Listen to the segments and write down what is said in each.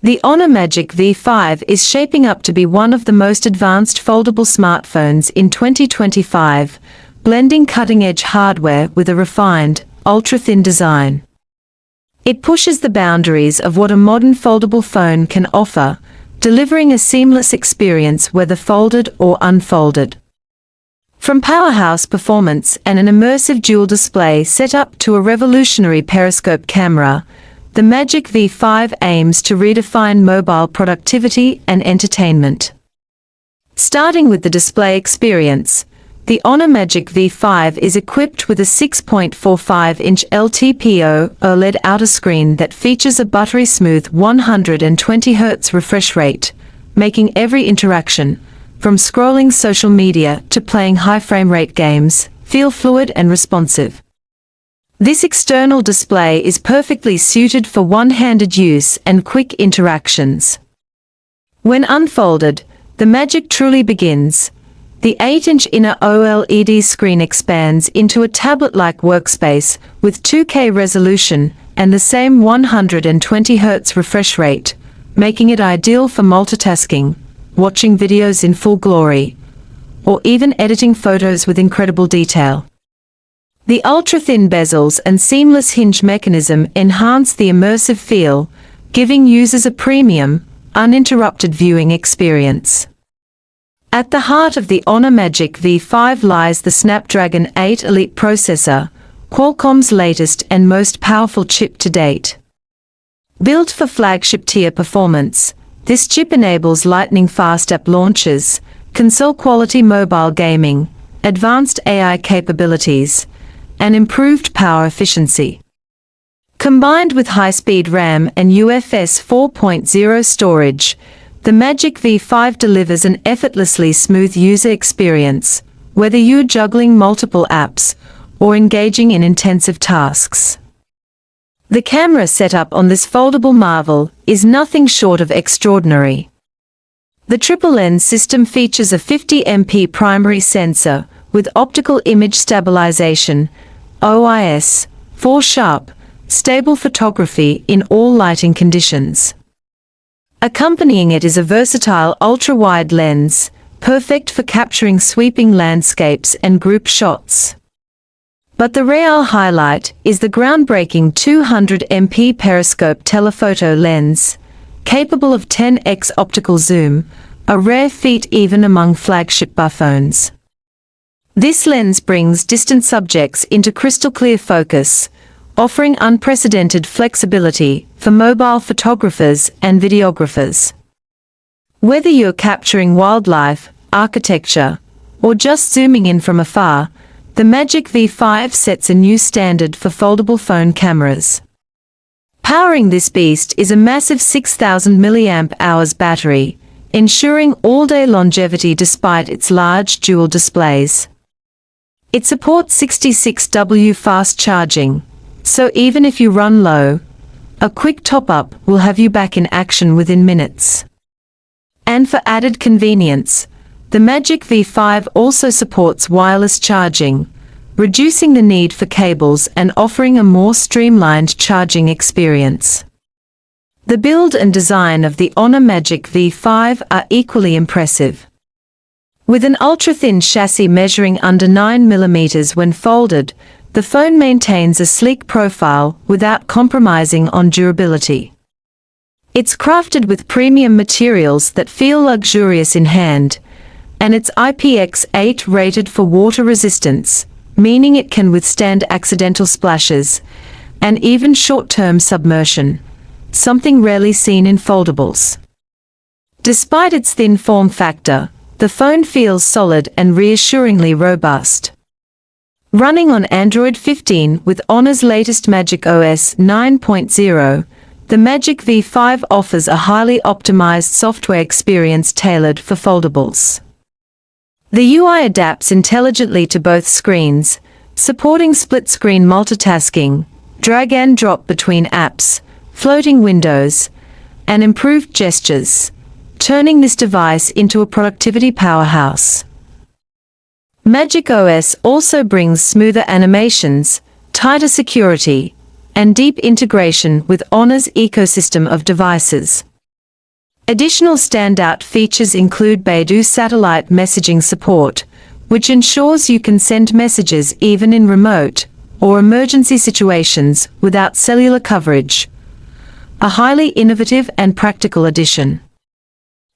The Honor Magic V5 is shaping up to be one of the most advanced foldable smartphones in 2025, blending cutting-edge hardware with a refined, ultra-thin design. It pushes the boundaries of what a modern foldable phone can offer, delivering a seamless experience whether folded or unfolded. From powerhouse performance and an immersive dual display setup to a revolutionary periscope camera, the Magic V5 aims to redefine mobile productivity and entertainment. Starting with the display experience, the Honor Magic V5 is equipped with a 6.45-inch LTPO OLED outer screen that features a buttery-smooth 120 Hz refresh rate, making every interaction, from scrolling social media to playing high frame rate games, feel fluid and responsive. This external display is perfectly suited for one-handed use and quick interactions. When unfolded, the magic truly begins. The 8-inch inner OLED screen expands into a tablet-like workspace with 2K resolution and the same 120 Hz refresh rate, making it ideal for multitasking, watching videos in full glory, or even editing photos with incredible detail. The ultra-thin bezels and seamless hinge mechanism enhance the immersive feel, giving users a premium, uninterrupted viewing experience. At the heart of the Honor Magic V5 lies the Snapdragon 8 Elite processor, Qualcomm's latest and most powerful chip to date. Built for flagship-tier performance, this chip enables lightning-fast app launches, console-quality mobile gaming, advanced AI capabilities, and improved power efficiency. Combined with high-speed RAM and UFS 4.0 storage, the Magic V5 delivers an effortlessly smooth user experience, whether you're juggling multiple apps or engaging in intensive tasks. The camera setup on this foldable marvel is nothing short of extraordinary. The triple lens system features a 50MP primary sensor with optical image stabilization, OIS, for sharp, stable photography in all lighting conditions. Accompanying it is a versatile ultra-wide lens, perfect for capturing sweeping landscapes and group shots. But the real highlight is the groundbreaking 200MP periscope telephoto lens, capable of 10x optical zoom, a rare feat even among flagship phones. This lens brings distant subjects into crystal-clear focus, offering unprecedented flexibility for mobile photographers and videographers. Whether you're capturing wildlife, architecture, or just zooming in from afar, the Magic V5 sets a new standard for foldable phone cameras. Powering this beast is a massive 6,000 mAh battery, ensuring all-day longevity despite its large dual displays. It supports 66W fast charging, so even if you run low, a quick top-up will have you back in action within minutes. And for added convenience, the Magic V5 also supports wireless charging, reducing the need for cables and offering a more streamlined charging experience. The build and design of the Honor Magic V5 are equally impressive. With an ultra-thin chassis measuring under 9 mm when folded, the phone maintains a sleek profile without compromising on durability. It's crafted with premium materials that feel luxurious in hand, and it's IPX8 rated for water resistance, meaning it can withstand accidental splashes and even short-term submersion, something rarely seen in foldables. Despite its thin form factor, the phone feels solid and reassuringly robust. Running on Android 15 with Honor's latest MagicOS 9.0, the Magic V5 offers a highly optimized software experience tailored for foldables. The UI adapts intelligently to both screens, supporting split-screen multitasking, drag and drop between apps, floating windows, and improved gestures, turning this device into a productivity powerhouse. MagicOS also brings smoother animations, tighter security, and deep integration with Honor's ecosystem of devices. Additional standout features include Beidou satellite messaging support, which ensures you can send messages even in remote or emergency situations without cellular coverage. A highly innovative and practical addition.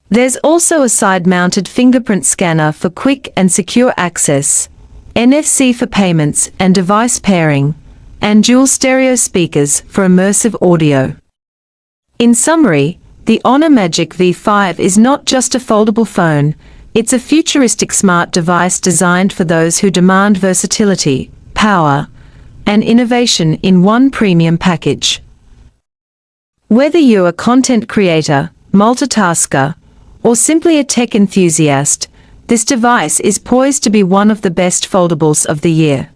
There's also a side-mounted fingerprint scanner for quick and secure access, NFC for payments and device pairing, and dual stereo speakers for immersive audio. In summary, the Honor Magic V5 is not just a foldable phone, it's a futuristic smart device designed for those who demand versatility, power, and innovation in one premium package. Whether you're a content creator, multitasker, or simply a tech enthusiast, this device is poised to be one of the best foldables of the year.